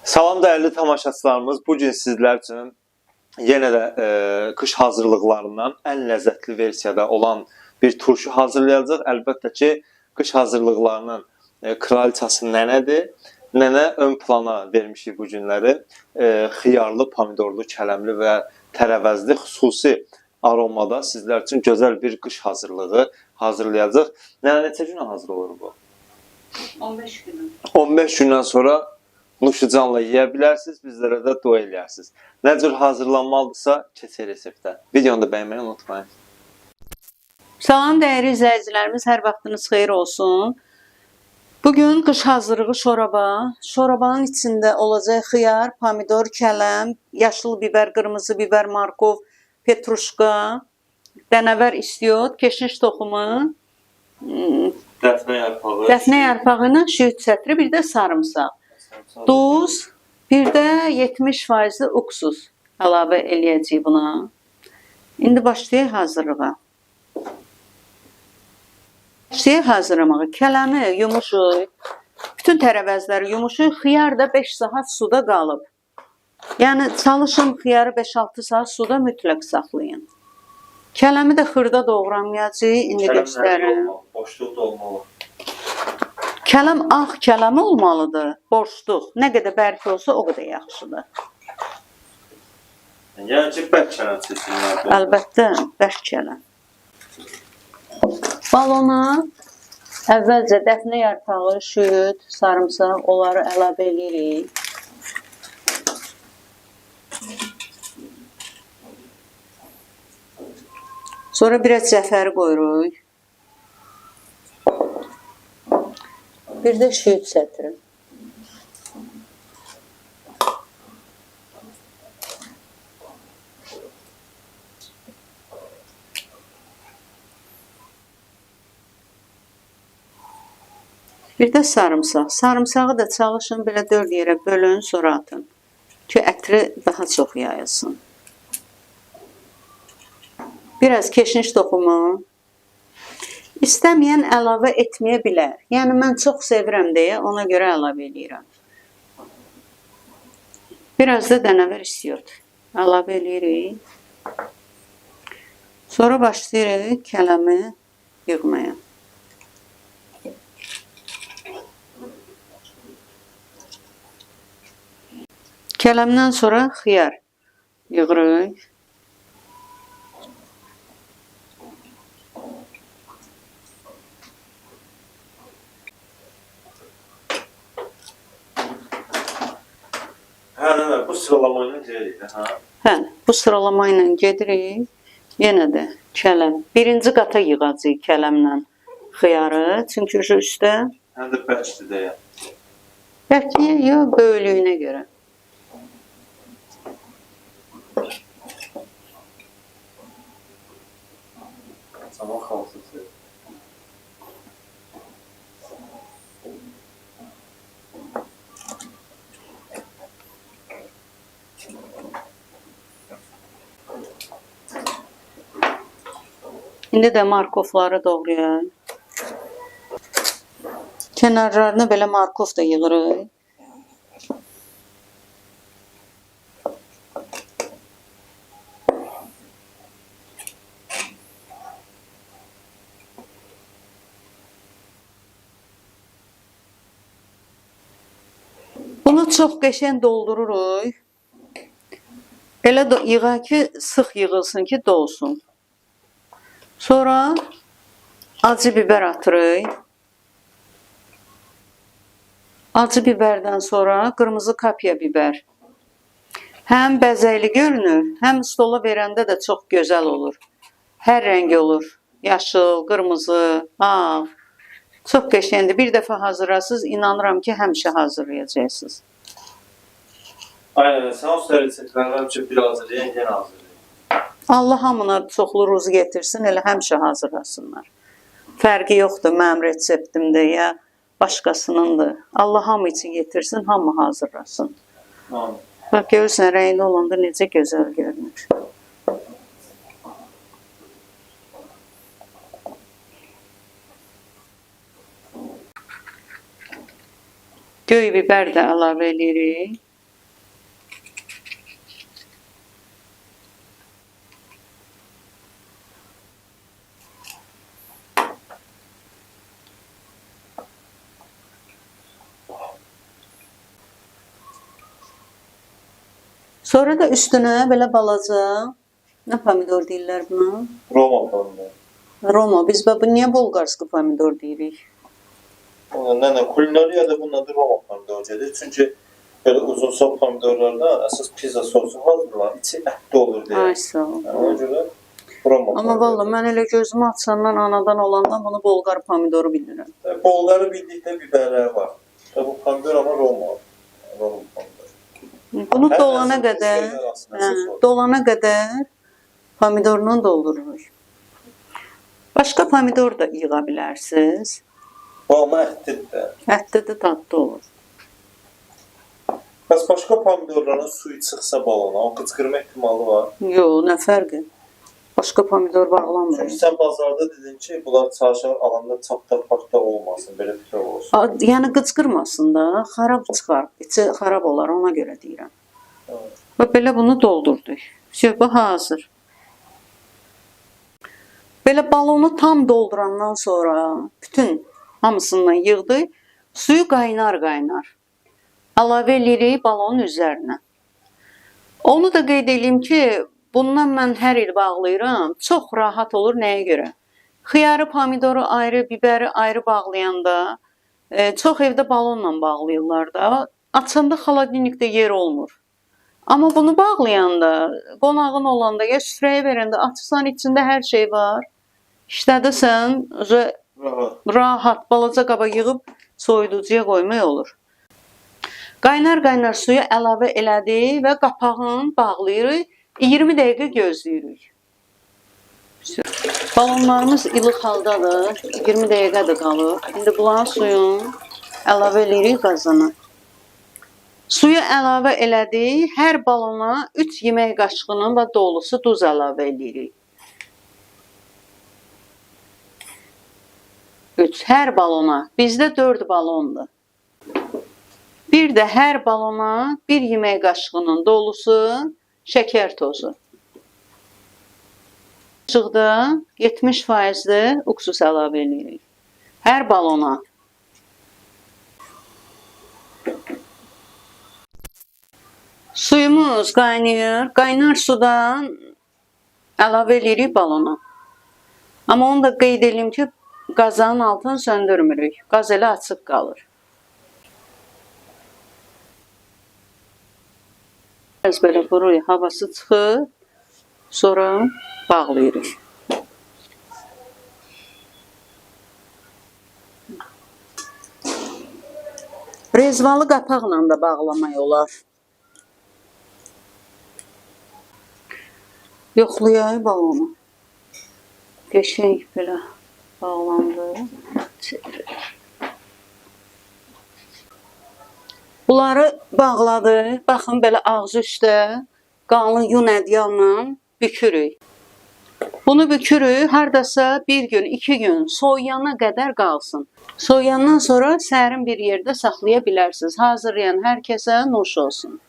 Salam dəyərli tamaşaçılarımız, bugün sizlər üçün yenə də qış hazırlıqlarından ən ləzzətli versiyada olan bir turşu hazırlayacağıq. Əlbəttə ki, qış hazırlıqlarının kraliçası nənədir. Nənə ön plana vermişik bu günləri. Xiyarlı, pomidorlu, kələmli və tərəvəzli xüsusi aromada sizlər üçün gözəl bir qış hazırlığı hazırlayacaq. Nənə neçə günə hazır olur bu? 15 gün. 15 gündən sonra nuşucanla yeyə bilərsiniz, bizlərə də dua eləyərsiniz. Nə cür hazırlanmalıdırsa, keçək reseptə. Videonu da bəyənməyi unutmayın. Salam dəyərli izləyicilərimiz, hər vaxtınız xeyir olsun. Bugün qış hazırlığı şoraba. Şorabanın içində olacaq xiyar, pomidor, kələm, yaşıl biber, qırmızı biber, markov, petruşka, dənəvər istiot, keşniş toxumu, dəfnə yarpağı ilə şüyüt sətri, bir də sarımsaq. Duz, bir də 70% uksus əlavə eləyəcəyik buna. İndi başlayaq hazırlığa. Başlayaq hazırlamağa. Kələmi yumuşuq, bütün tərəvəzləri yumuşuq, xiyar da 5 saat suda qalıb. Yəni çalışın xiyarı 5-6 saat suda mütləq saxlayın. Kələmi də xırda doğramayacağıq, indi göstərim. Boşluq da olmalı. Kələm ağ kələmi olmalıdır, boşluq. Nə qədər bərk olsa o qədər yaxşıdır. Yəni ki, bərk kələm seçilməlidir. Əlbəttə, bərk kələm. Balona əvvəlcə dəfnə yarpağı, şüyüt, sarımsaq, onları əlavə edirik. Sonra biraz cəfəri qoyuruq. Bir də şüyüt sətri. Bir də sarımsaq. Sarımsağı da çalışın belə 4 yerə bölün, sonra atın. Ki ətri daha çox yayılsın. Biraz keşniş toxumu. İstəməyən əlavə etməyə bilər. Yəni mən çox sevirəm deyə ona görə əlavə edirəm. Biraz da dənəvər istiot əlavə edirik. Sonra başlayırıq kələmi yığmaya. Kələmdən sonra xiyar yığırıq. Bu sıralama ilə gedirik, hə? Hə, bu sıralama ilə gedirik. Yenə də kələm. Birinci qata yığacağıq kələmlə xiyarı. Çünki üstə Həm də bərkdir deyə. bərkliyə yox, böyüklüyünə görə. Zaman xalsızdır. İndi də markofları doğrayaq. Kənarlarına belə markov da yığırıq. Bunu çox qəşəng doldururuq. Elə yığaq ki, sıx yığılsın ki, dolsun. Sonra acı biber atırıq. Acı biberdən sonra qırmızı kapya biber. Həm bəzəkli görünür, həm stola verəndə də çox gözəl olur. Hər rəng olur. Yaşıl, qırmızı, ağ. Çox qəşəngdir. Bir dəfə hazırlasınız, inanıram ki, həmişə hazırlayacaqsınız. Aynen, sən o reseptlərdən üçün bir hazırlayın, yenə hazırlayın. Allah hamına çoxlu ruzu getirsin, elə həmişə hazırlasınlar. Fərqi yoxdur, mənim reseptimdir ya başqasınındır. Allah hamı üçün getirsin, hamı hazırlasın. Amin. Bax, görürsən, rəngli olanda necə gözəl görünür. Göy biber də əlavə edirik. Sonra da üstünə belə balaca, nə pomidor deyirlər buna? Roma pomidor. Roma. Biz bu niyə bolqarski pomidor deyirik? Nənə, kulinariyada bunun adı Roma pomidor gedir. Çünki belə uzunsov pomidorlarda əsas pizza sosu hazırlanır, içi ətli olur deyə. Ay sağ ol. Ona görə Roma pomidor. Amma valla mən elə gözümü açandan, anadan olandan bunu bolqar pomidoru bilirəm. Bolqarı bildikdə bibərləri var. Bu pomidor amma Roma pomidor. Bunu dolana qədər pomidorla doldururuq. Başqa pomidor da yığa bilərsiniz. Bu amma ətlidir də. Ətli də dadlı olur. Bəs başqa pomidorların suyu çıxsa balona, o qıcqırma ehtimalı var. Yox, nə fərqi? Başqa pomidor bağlanmır. Çünki sən bazarda dedin ki, bunlar çarşaf alanda çaptaq olmasın, belə fikir olsun. Yəni qıcqırmasın da, xarab çıxar. İçi xarab olar, ona görə deyirəm. Və belə bunu doldurduq. Bu hazır. Belə balonu tam doldurandan sonra bütün hamısından yığdıq. Suyu qaynar. Əlavə edirik balonun üzərinə. Onu da qeyd edeyim ki, bundan mən hər il bağlayıram. Çox rahat olur nəyə görə? Xiyarı, pomidoru ayrı, biberi ayrı bağlayanda çox evdə balonla bağlayırlar da. Açanda xaladinlikdə yer olmur. Amma bunu bağlayanda, qonağın olanda ya süfrəyə verəndə açırsan içində hər şey var. İşlədirsən, rahat balaca qaba yığıb soyuducuya qoymaq olur. Qaynar suyu əlavə elədik və qapağını bağlayırıq. 20 dəqiqə gözləyirik. Balonlarımız ilıq haldadır. 20 dəqiqə də qalır. İndi bunların suyunu əlavə edirik qazana. Suyu əlavə elədik. Hər balona 3 yemək qaşığının və dolusu duz əlavə edirik. 3. Hər balona. Bizdə 4 balondur. Bir də hər balona 1 yemək qaşığının dolusu şəkər tozu. Qaşıqda 70% uksus əlavə edirik. Hər balona. Suyumuz qaynayır. Qaynar sudan əlavə edirik balona. Amma onu da qeyd edeyim ki, qazanın altını söndürmürük. Qaz elə açıq qalır. Biraz belə vururuq, havası çıxır. Sonra bağlayırıq. Rezvalı qapaqla da bağlamaq olar. Yoxlayaq balonu. Qəşəng belə bağlandı. Bunları bağladıq. Baxın belə ağzı üstə qalın yun ədyalla bükürük. Bunu bükürük, hardasa 1 gün, 2 gün soyuyana qədər qalsın. Soyuyandan sonra sərin bir yerdə saxlaya bilərsiniz. Hazırlayan hər kəsə nuş olsun.